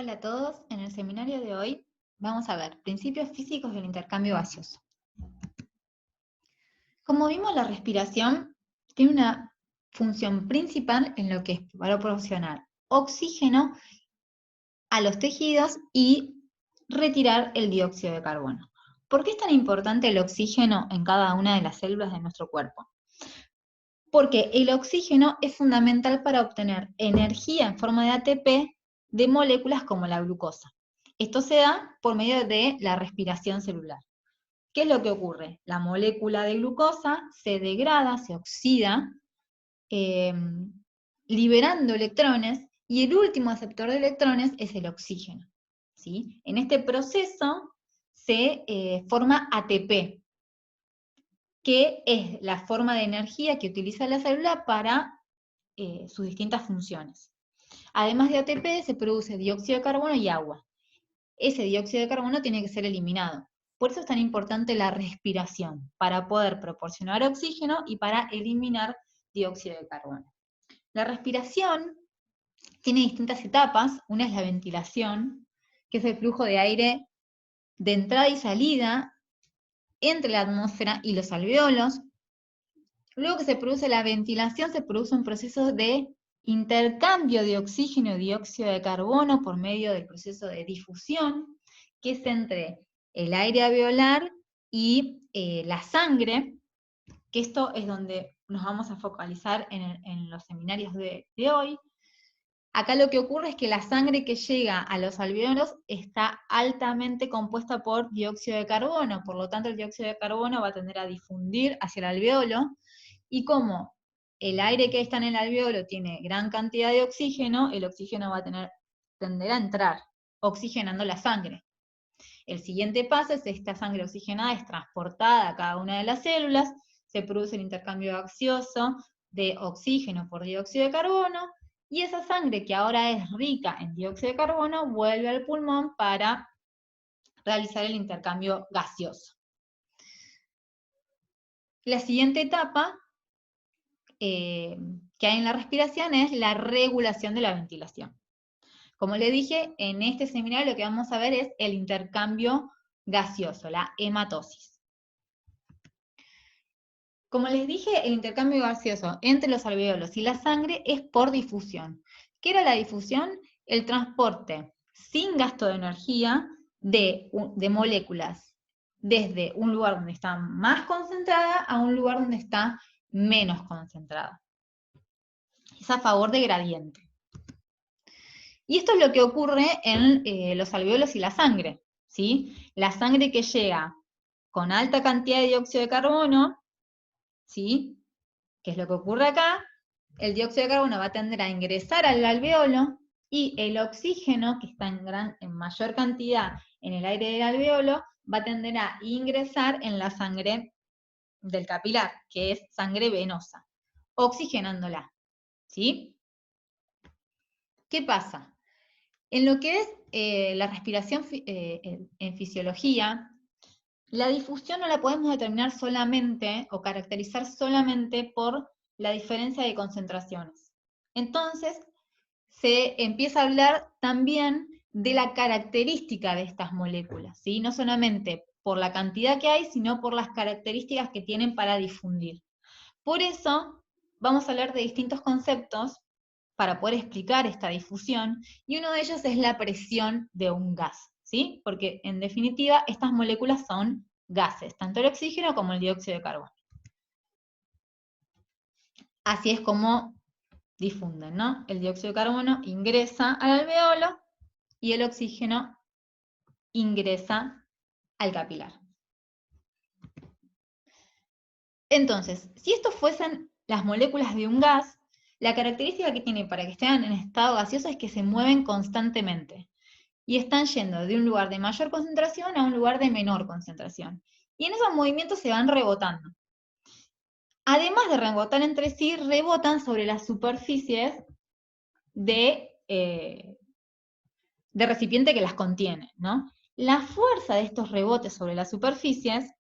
Hola a todos, en el seminario de hoy vamos a ver principios físicos del intercambio gaseoso. Como vimos, la respiración tiene una función principal en lo que es para proporcionar oxígeno a los tejidos y retirar el dióxido de carbono. ¿Por qué es tan importante el oxígeno en cada una de las células de nuestro cuerpo? Porque el oxígeno es fundamental para obtener energía en forma de ATP de moléculas como la glucosa. Esto se da por medio de la respiración celular. ¿Qué es lo que ocurre? La molécula de glucosa se degrada, se oxida, eh, liberando electrones, y el último aceptor de electrones es el oxígeno. ¿Sí? En este proceso se forma ATP, que es la forma de energía que utiliza la célula para sus distintas funciones. Además de ATP, se produce dióxido de carbono y agua. Ese dióxido de carbono tiene que ser eliminado. Por eso es tan importante la respiración, para poder proporcionar oxígeno y para eliminar dióxido de carbono. La respiración tiene distintas etapas. Una es la ventilación, que es el flujo de aire de entrada y salida entre la atmósfera y los alveolos. Luego que se produce la ventilación, se produce un proceso de intercambio de oxígeno y dióxido de carbono por medio del proceso de difusión, que es entre el aire alveolar y la sangre, que esto es donde nos vamos a focalizar en los seminarios de hoy. Acá lo que ocurre es que la sangre que llega a los alveolos está altamente compuesta por dióxido de carbono, por lo tanto el dióxido de carbono va a tender a difundir hacia el alveolo, y como el aire que está en el alveolo tiene gran cantidad de oxígeno, el oxígeno va a tender a entrar, oxigenando la sangre. El siguiente paso es esta sangre oxigenada es transportada a cada una de las células, se produce el intercambio gaseoso de oxígeno por dióxido de carbono, y esa sangre que ahora es rica en dióxido de carbono vuelve al pulmón para realizar el intercambio gaseoso. La siguiente etapa que hay en la respiración es la regulación de la ventilación. Como le dije, en este seminario lo que vamos a ver es el intercambio gaseoso, la hematosis. Como les dije, el intercambio gaseoso entre los alveolos y la sangre es por difusión. ¿Qué era la difusión? El transporte sin gasto de energía de moléculas desde un lugar donde está más concentrada a un lugar donde está menos concentrada. Es a favor de gradiente. Y esto es lo que ocurre en los alveolos y la sangre, ¿sí? La sangre que llega con alta cantidad de dióxido de carbono, ¿sí? ¿Qué es lo que ocurre acá? El dióxido de carbono va a tender a ingresar al alveolo, y el oxígeno, que está en mayor cantidad en el aire del alveolo, va a tender a ingresar en la sangre del capilar, que es sangre venosa, oxigenándola, ¿sí? ¿Qué pasa? En lo que es la respiración en fisiología, la difusión no la podemos determinar solamente o caracterizar solamente por la diferencia de concentraciones. Entonces, se empieza a hablar también de la característica de estas moléculas, ¿sí? No solamente por la cantidad que hay, sino por las características que tienen para difundir. Por eso, vamos a hablar de distintos conceptos para poder explicar esta difusión, y uno de ellos es la presión de un gas, ¿sí? Porque en definitiva estas moléculas son gases, tanto el oxígeno como el dióxido de carbono. Así es como difunden, ¿no? El dióxido de carbono ingresa al alveolo y el oxígeno ingresa al capilar. Entonces, si estos fuesen las moléculas de un gas, la característica que tiene para que estén en estado gaseoso es que se mueven constantemente y están yendo de un lugar de mayor concentración a un lugar de menor concentración. Y en esos movimientos se van rebotando. Además de rebotar entre sí, rebotan sobre las superficies de recipiente que las contiene, ¿no? La fuerza de estos rebotes sobre las superficies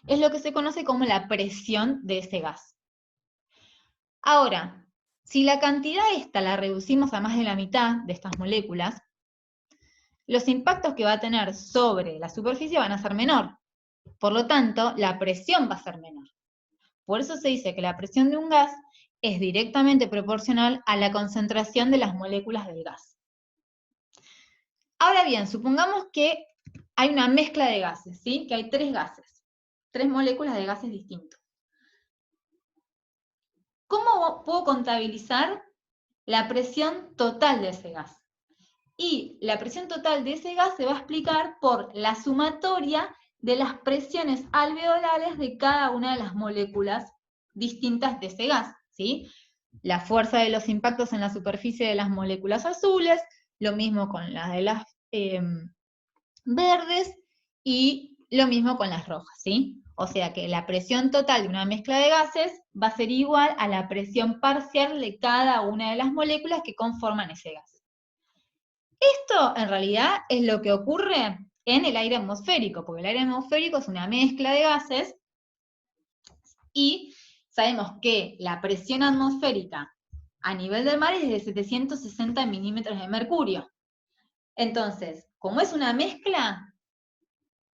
es lo que se conoce como la presión de ese gas. Ahora, si la cantidad esta la reducimos a más de la mitad de estas moléculas, los impactos que va a tener sobre la superficie van a ser menor. Por lo tanto, la presión va a ser menor. Por eso se dice que la presión de un gas es directamente proporcional a la concentración de las moléculas del gas. Ahora bien, supongamos que hay una mezcla de gases, ¿sí? Que hay 3 gases, 3 moléculas de gases distintos. ¿Cómo puedo contabilizar la presión total de ese gas? Y la presión total de ese gas se va a explicar por la sumatoria de las presiones alveolares de cada una de las moléculas distintas de ese gas, ¿sí? La fuerza de los impactos en la superficie de las moléculas azules, lo mismo con las de las verdes y lo mismo con las rojas, ¿sí? O sea que la presión total de una mezcla de gases va a ser igual a la presión parcial de cada una de las moléculas que conforman ese gas. Esto en realidad es lo que ocurre en el aire atmosférico, porque el aire atmosférico es una mezcla de gases y sabemos que la presión atmosférica a nivel del mar es de 760 milímetros de mercurio. Entonces, como es una mezcla,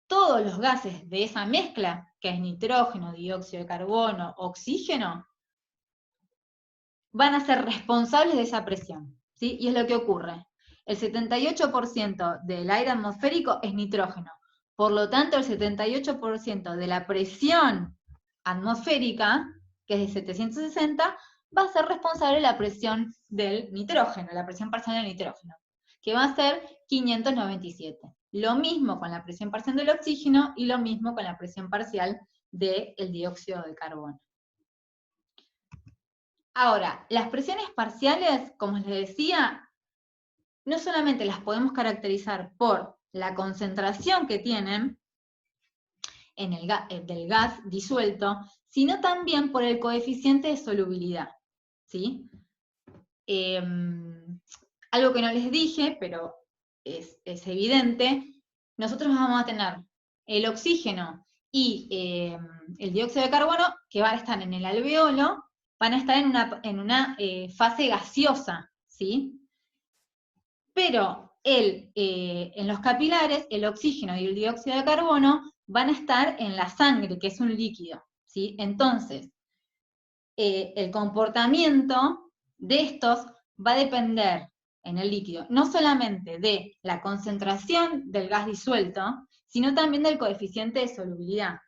todos los gases de esa mezcla, que es nitrógeno, dióxido de carbono, oxígeno, van a ser responsables de esa presión, ¿sí? Y es lo que ocurre. El 78% del aire atmosférico es nitrógeno. Por lo tanto, el 78% de la presión atmosférica, que es de 760, va a ser responsable de la presión del nitrógeno, la presión parcial del nitrógeno, que va a ser 597. Lo mismo con la presión parcial del oxígeno y lo mismo con la presión parcial del dióxido de carbono. Ahora, las presiones parciales, como les decía, no solamente las podemos caracterizar por la concentración que tienen en del gas disuelto, sino también por el coeficiente de solubilidad, ¿sí? Algo que no les dije, pero es evidente, nosotros vamos a tener el oxígeno y el dióxido de carbono que van a estar en el alveolo, van a estar en una fase gaseosa, ¿sí? Pero en los capilares, el oxígeno y el dióxido de carbono van a estar en la sangre, que es un líquido, ¿sí? Entonces, el comportamiento de estos va a depender en el líquido, no solamente de la concentración del gas disuelto, sino también del coeficiente de solubilidad,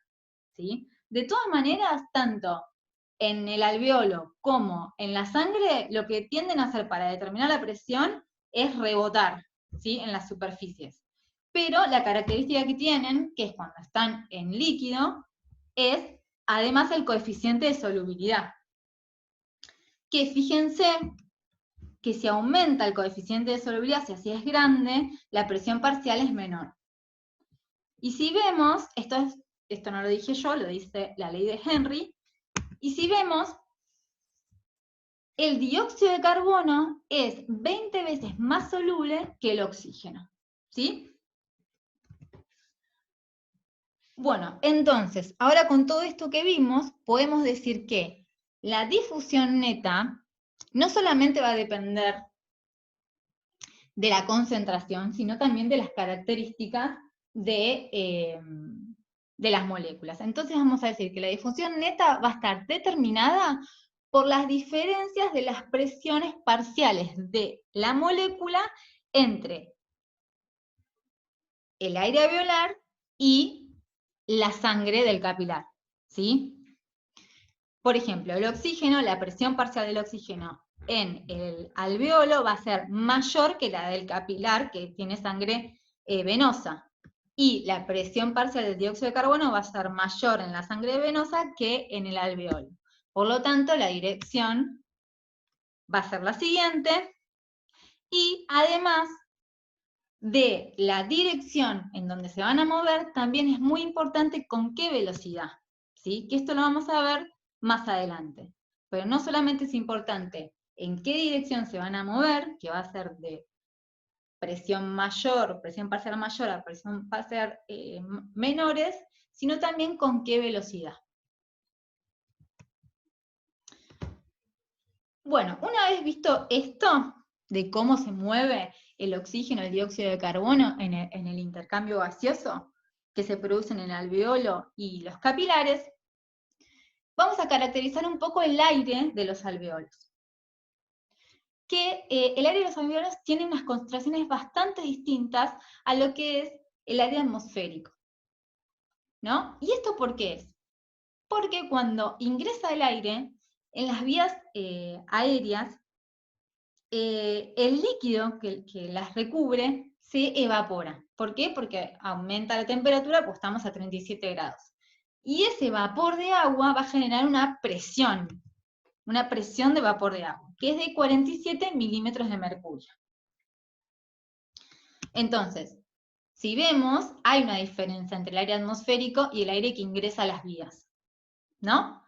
¿sí? De todas maneras, tanto en el alveolo como en la sangre, lo que tienden a hacer para determinar la presión es rebotar, ¿sí? En las superficies. Pero la característica que tienen, que es cuando están en líquido, es además el coeficiente de solubilidad. Que fíjense que si aumenta el coeficiente de solubilidad, si así es grande, la presión parcial es menor. Y si vemos, esto no lo dije yo, lo dice la ley de Henry, y si vemos, el dióxido de carbono es 20 veces más soluble que el oxígeno, ¿sí? Bueno, entonces, ahora con todo esto que vimos, podemos decir que la difusión neta no solamente va a depender de la concentración, sino también de las características de las moléculas. Entonces vamos a decir que la difusión neta va a estar determinada por las diferencias de las presiones parciales de la molécula entre el aire alveolar y la sangre del capilar, ¿sí? Por ejemplo, el oxígeno, la presión parcial del oxígeno en el alveolo va a ser mayor que la del capilar, que tiene sangre venosa. Y la presión parcial del dióxido de carbono va a ser mayor en la sangre venosa que en el alveolo. Por lo tanto, la dirección va a ser la siguiente. Y además de la dirección en donde se van a mover, también es muy importante con qué velocidad, ¿sí? Que esto lo vamos a ver más adelante. Pero no solamente es importante en qué dirección se van a mover, que va a ser de presión mayor, presión parcial mayor a presión parcial menores, sino también con qué velocidad. Bueno, una vez visto esto, de cómo se mueve el oxígeno, el dióxido de carbono en el intercambio gaseoso que se produce en el alveolo y los capilares, vamos a caracterizar un poco el aire de los alveolos. Que el aire de los alveolos tiene unas concentraciones bastante distintas a lo que es el aire atmosférico, ¿no? ¿Y esto por qué es? Porque cuando ingresa el aire, en las vías aéreas, el líquido que las recubre se evapora. ¿Por qué? Porque aumenta la temperatura, pues estamos a 37 grados. Y ese vapor de agua va a generar una presión de vapor de agua, que es de 47 milímetros de mercurio. Entonces, si vemos, hay una diferencia entre el aire atmosférico y el aire que ingresa a las vías, ¿no?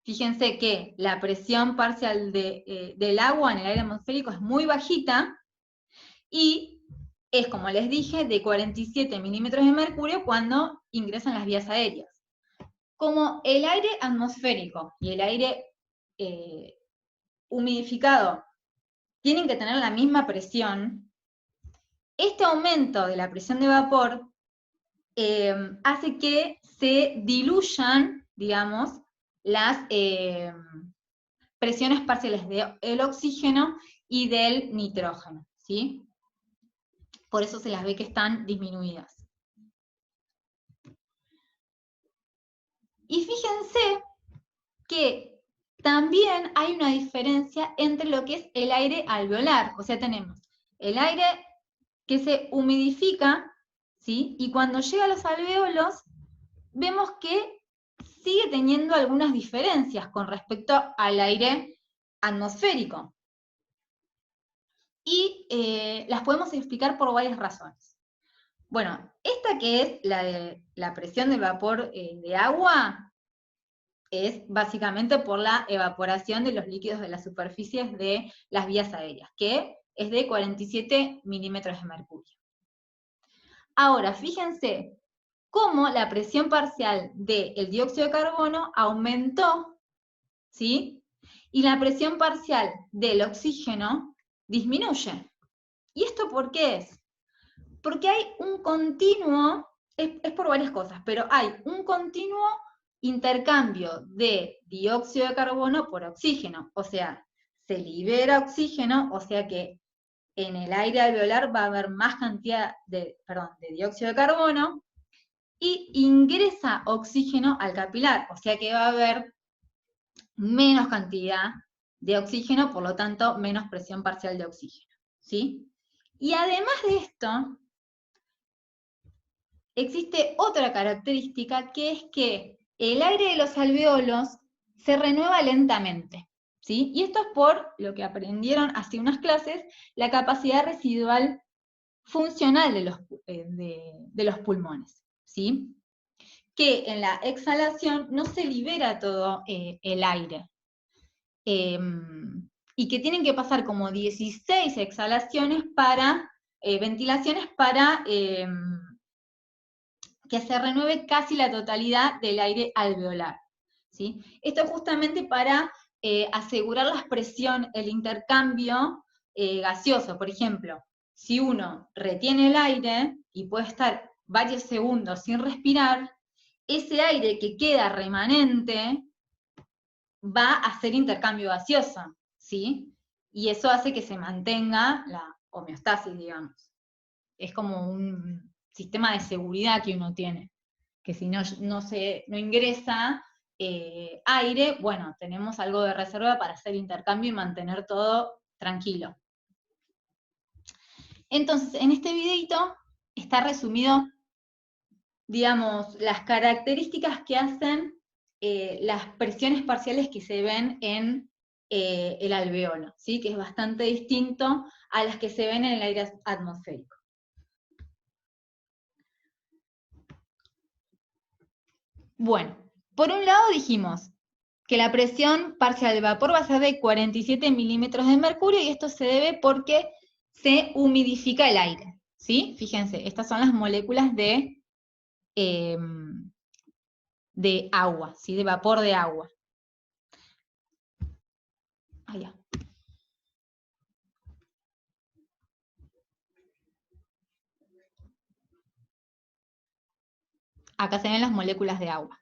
Fíjense que la presión parcial del agua en el aire atmosférico es muy bajita y es, como les dije, de 47 milímetros de mercurio cuando ingresan las vías aéreas. Como el aire atmosférico y el aire humidificado tienen que tener la misma presión, este aumento de la presión de vapor hace que se diluyan, digamos, las presiones parciales del oxígeno y del nitrógeno, ¿sí? Por eso se las ve que están disminuidas. Y fíjense que también hay una diferencia entre lo que es el aire alveolar, o sea, tenemos el aire que se humidifica, ¿sí? Y cuando llega a los alveolos, vemos que sigue teniendo algunas diferencias con respecto al aire atmosférico. Y las podemos explicar por varias razones. Bueno, esta que es la de la presión del vapor de agua, es básicamente por la evaporación de los líquidos de las superficies de las vías aéreas, que es de 47 milímetros de mercurio. Ahora, fíjense cómo la presión parcial del dióxido de carbono aumentó, ¿sí? Y la presión parcial del oxígeno disminuye. ¿Y esto por qué es? Porque hay un continuo, es por varias cosas, pero hay un continuo intercambio de dióxido de carbono por oxígeno, o sea, se libera oxígeno, o sea que en el aire alveolar va a haber más cantidad de dióxido de carbono, y ingresa oxígeno al capilar, o sea que va a haber menos cantidad de oxígeno, por lo tanto, menos presión parcial de oxígeno, ¿sí? Y además de esto, existe otra característica, que es que el aire de los alveolos se renueva lentamente, ¿sí? Y esto es por lo que aprendieron hace unas clases, la capacidad residual funcional de los pulmones, ¿sí? Que en la exhalación no se libera todo el aire, y que tienen que pasar como 16 exhalaciones ventilaciones para que se renueve casi la totalidad del aire alveolar, ¿sí? Esto es justamente para asegurar la presión, el intercambio gaseoso. Por ejemplo, si uno retiene el aire y puede estar varios segundos sin respirar, ese aire que queda remanente va a hacer intercambio gaseoso, ¿sí? Y eso hace que se mantenga la homeostasis, digamos. Es como un sistema de seguridad que uno tiene, que si no ingresa aire, bueno, tenemos algo de reserva para hacer intercambio y mantener todo tranquilo. Entonces, en este videito está resumido, digamos, las características que hacen las presiones parciales que se ven en el alveolo, ¿sí? Que es bastante distinto a las que se ven en el aire atmosférico. Bueno, por un lado dijimos que la presión parcial del vapor va a ser de 47 milímetros de mercurio, y esto se debe porque se humidifica el aire, ¿sí? Fíjense, estas son las moléculas de agua, ¿sí? De vapor de agua. Allá. Acá se ven las moléculas de agua.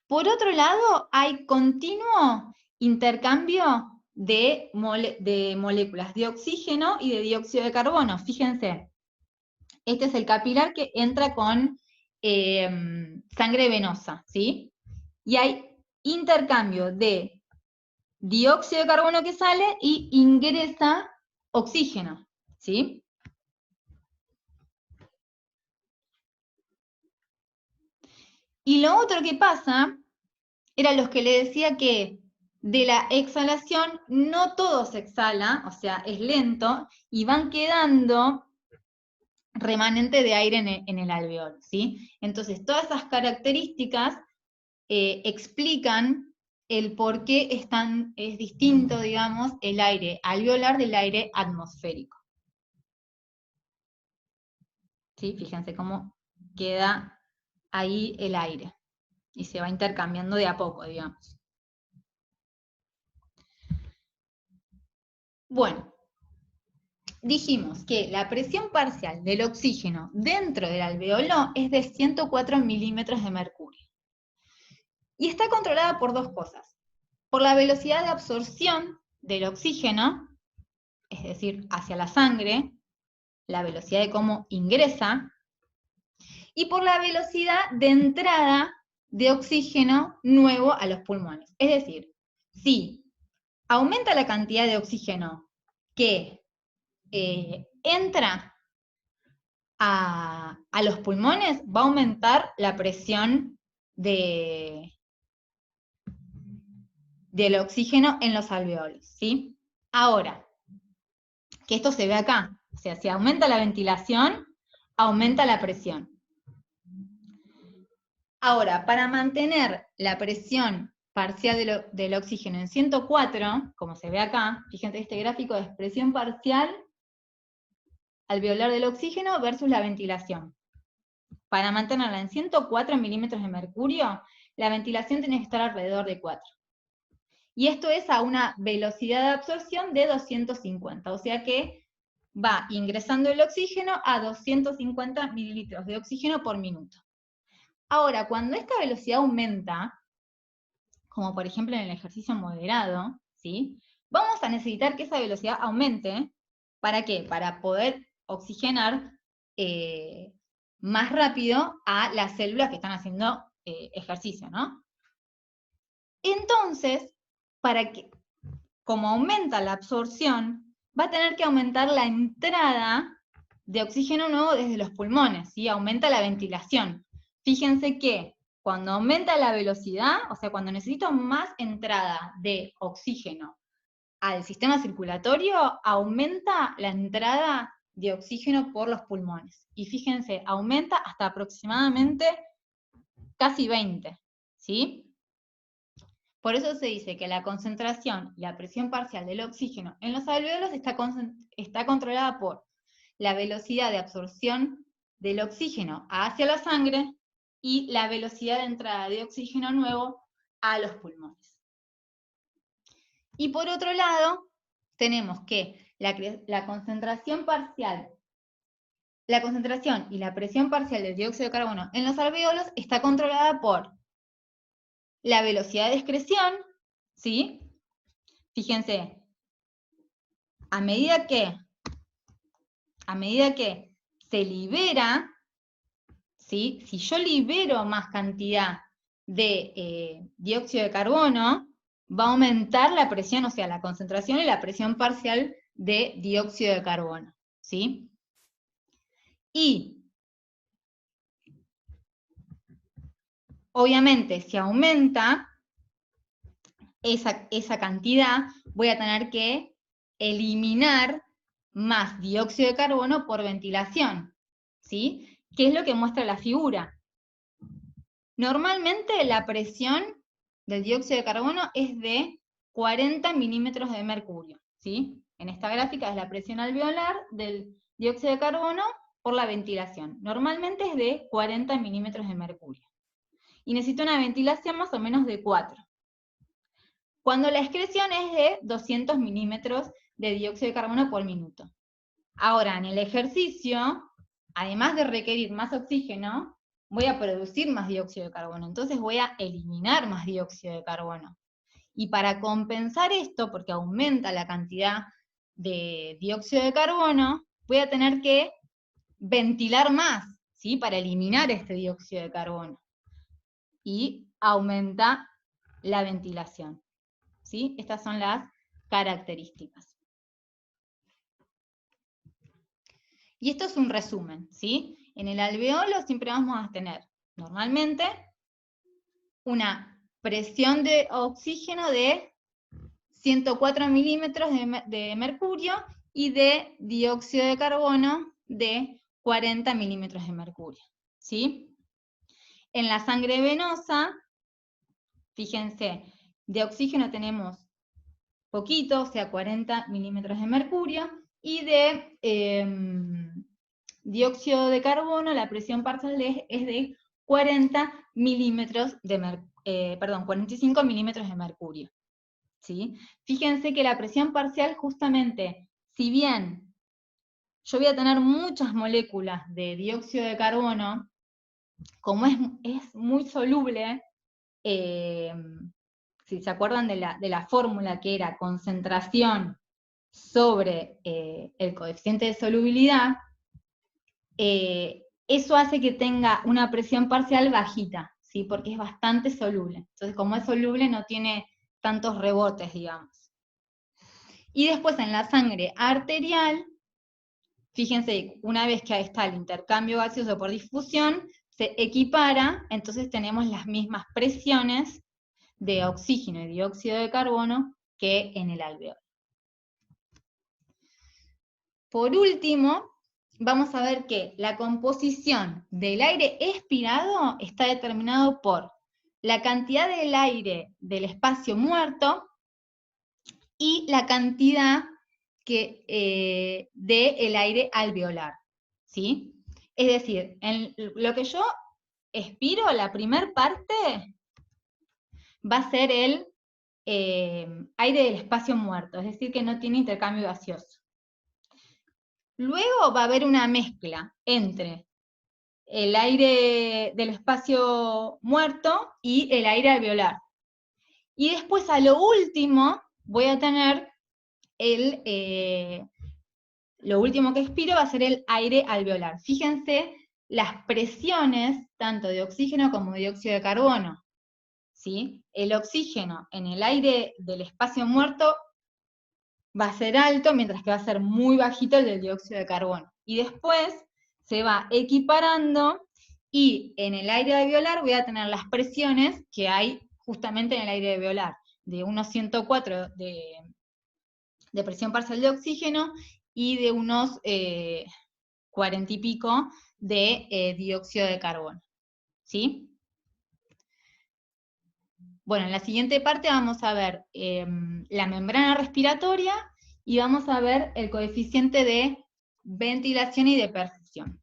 Por otro lado, hay continuo intercambio de moléculas de oxígeno y de dióxido de carbono. Fíjense, este es el capilar que entra con sangre venosa, ¿sí? Y hay intercambio de dióxido de carbono que sale y ingresa oxígeno, ¿sí? Y lo otro que pasa era los que le decía que de la exhalación no todo se exhala, o sea, es lento, y van quedando remanente de aire en el alveolo, ¿sí? Entonces, todas esas características explican el por qué es distinto, digamos, el aire alveolar del aire atmosférico. ¿Sí? Fíjense cómo queda ahí el aire, y se va intercambiando de a poco, digamos. Bueno, dijimos que la presión parcial del oxígeno dentro del alveolo es de 104 milímetros de mercurio. Y está controlada por dos cosas. Por la velocidad de absorción del oxígeno, es decir, hacia la sangre, la velocidad de cómo ingresa, y por la velocidad de entrada de oxígeno nuevo a los pulmones. Es decir, si aumenta la cantidad de oxígeno que entra a los pulmones, va a aumentar la presión del oxígeno en los alveolos, ¿sí? Ahora, que esto se ve acá, o sea, si aumenta la ventilación, aumenta la presión. Ahora, para mantener la presión parcial del oxígeno en 104, como se ve acá, fíjense este gráfico es presión parcial alveolar del oxígeno versus la ventilación. Para mantenerla en 104 milímetros de mercurio, la ventilación tiene que estar alrededor de 4. Y esto es a una velocidad de absorción de 250, o sea que va ingresando el oxígeno a 250 mililitros de oxígeno por minuto. Ahora, cuando esta velocidad aumenta, como por ejemplo en el ejercicio moderado, ¿sí? Vamos a necesitar que esa velocidad aumente. ¿Para qué? Para poder oxigenar más rápido a las células que están haciendo ejercicio, ¿no? Entonces, como aumenta la absorción, va a tener que aumentar la entrada de oxígeno nuevo desde los pulmones, ¿sí? Aumenta la ventilación. Fíjense que cuando aumenta la velocidad, o sea, cuando necesito más entrada de oxígeno al sistema circulatorio, aumenta la entrada de oxígeno por los pulmones. Y fíjense, aumenta hasta aproximadamente casi 20, ¿sí? Por eso se dice que la concentración y la presión parcial del oxígeno en los alveolos está controlada por la velocidad de absorción del oxígeno hacia la sangre y la velocidad de entrada de oxígeno nuevo a los pulmones. Y por otro lado, tenemos que la concentración y la presión parcial del dióxido de carbono en los alveolos está controlada por la velocidad de excreción, ¿sí? Fíjense, a medida que se libera, ¿sí? Si yo libero más cantidad de dióxido de carbono, va a aumentar la presión, o sea, la concentración y la presión parcial de dióxido de carbono, ¿sí? Y, obviamente, si aumenta esa cantidad, voy a tener que eliminar más dióxido de carbono por ventilación, ¿sí? ¿Qué es lo que muestra la figura? Normalmente la presión del dióxido de carbono es de 40 milímetros de mercurio, ¿sí? En esta gráfica es la presión alveolar del dióxido de carbono por la ventilación. Normalmente es de 40 milímetros de mercurio. Y necesito una ventilación más o menos de 4. Cuando la excreción es de 200 milímetros de dióxido de carbono por minuto. Ahora, en el ejercicio, además de requerir más oxígeno, voy a producir más dióxido de carbono, entonces voy a eliminar más dióxido de carbono. Y para compensar esto, porque aumenta la cantidad de dióxido de carbono, voy a tener que ventilar más, ¿sí? Para eliminar este dióxido de carbono. Y aumenta la ventilación, ¿sí? Estas son las características. Y esto es un resumen, ¿sí? En el alveolo siempre vamos a tener, normalmente, una presión de oxígeno de 104 milímetros de mercurio y de dióxido de carbono de 40 milímetros de mercurio, ¿sí? En la sangre venosa, fíjense, de oxígeno tenemos poquito, o sea, 40 milímetros de mercurio, y de dióxido de carbono, la presión parcial es de 40 milímetros de 45 milímetros de mercurio. ¿Sí? Fíjense que la presión parcial justamente, si bien yo voy a tener muchas moléculas de dióxido de carbono, como es muy soluble, si se acuerdan de la fórmula que era concentración sobre el coeficiente de solubilidad, eso hace que tenga una presión parcial bajita, ¿sí? Porque es bastante soluble. Entonces, como es soluble, no tiene tantos rebotes, digamos. Y después en la sangre arterial, fíjense, una vez que está el intercambio gaseoso por difusión, se equipara, entonces tenemos las mismas presiones de oxígeno y dióxido de carbono que en el alveolo. Por último, vamos a ver que la composición del aire expirado está determinado por la cantidad del aire del espacio muerto y la cantidad del aire alveolar, ¿sí? Es decir, en lo que yo expiro, la primer parte va a ser el aire del espacio muerto, es decir, que no tiene intercambio gaseoso. Luego va a haber una mezcla entre el aire del espacio muerto y el aire alveolar. Y después, a lo último, voy a tener lo último que expiro va a ser el aire alveolar. Fíjense las presiones, tanto de oxígeno como de dióxido de carbono, ¿sí? El oxígeno en el aire del espacio muerto va a ser alto, mientras que va a ser muy bajito el del dióxido de carbono. Y después se va equiparando, y en el aire alveolar voy a tener las presiones que hay justamente en el aire alveolar, de unos 104 de presión parcial de oxígeno, y de unos 40 y pico de dióxido de carbono, ¿sí? Bueno, en la siguiente parte vamos a ver la membrana respiratoria y vamos a ver el coeficiente de ventilación y de perfusión.